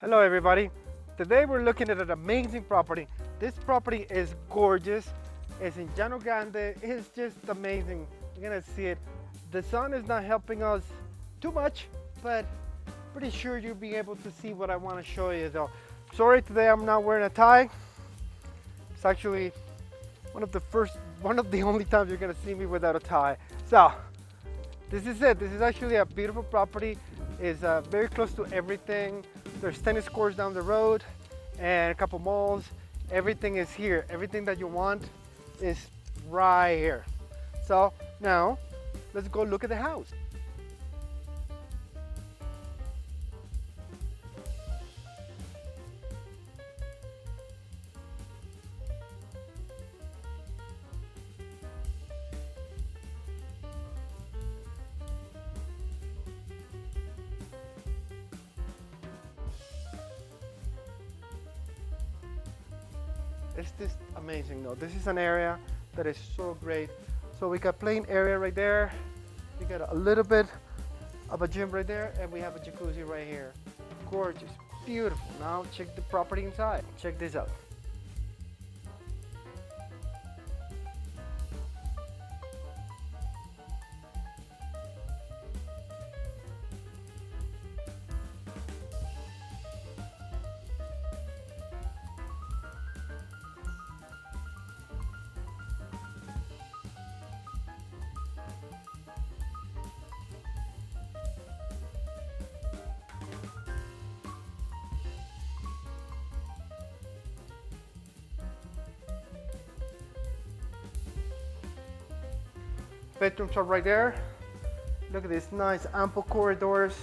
Hello everybody. Today we're looking at an amazing property. This property is gorgeous. It's in Llano Grande. It's just amazing. You're gonna see it. The sun is not helping us too much, but pretty sure you'll be able to see what I want to show you though. Sorry today I'm not wearing a tie. It's actually one of the only times you're gonna see me without a tie. So this is it. This is actually a beautiful property. It's very close to everything. There's tennis courts down the road and a couple malls. Everything is here. Everything that you want is right here. So now let's go look at the house. It's just amazing though. This is an area that is so great. So we got plain area right there. We got a little bit of a gym right there, and we have a jacuzzi right here. Gorgeous, beautiful. Now check the property inside. Check this out. Bedrooms are right there. Look at these nice ample corridors.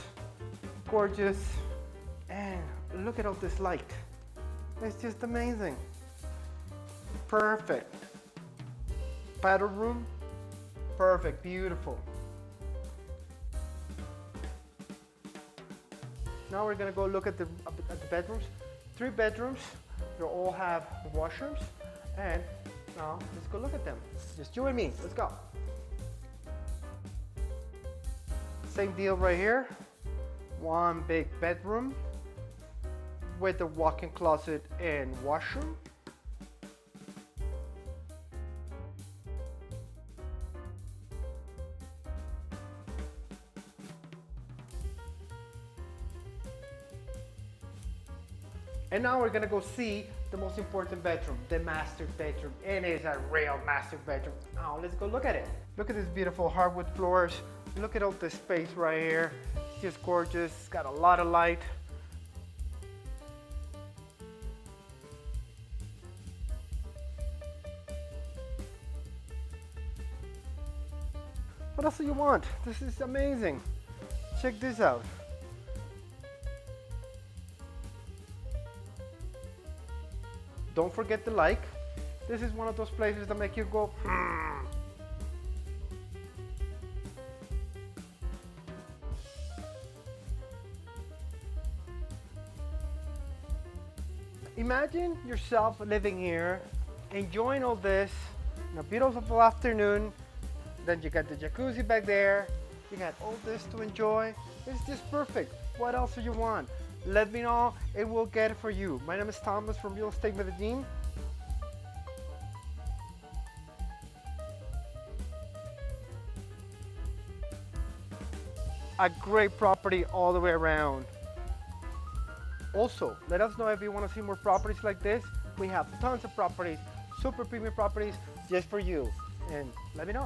Gorgeous. And look at all this light. It's just amazing. Perfect. Paddle room. Perfect. Beautiful. Now we're gonna go look at the bedrooms. 3 bedrooms. They all have washrooms. And now let's go look at them. Just you and me. Let's go. Same deal right here. One big bedroom with a walk-in closet and washroom. And now we're gonna go see the most important bedroom, the master bedroom. It is a real master bedroom. Now let's go look at it. Look at these beautiful hardwood floors. Look at all this space right here. It's just gorgeous. It's got a lot of light. What else do you want? This is amazing. Check this out. Don't forget to like. This is one of those places that make you go, Imagine yourself living here, enjoying all this in a beautiful afternoon. Then you got the jacuzzi back there. You got all this to enjoy. It's just perfect. What else do you want? Let me know. It will get it for you. My name is Thomas from Real Estate Medellin. A great property all the way around. Also, let us know if you want to see more properties like this. We have tons of properties, super premium properties just for you. And let me know.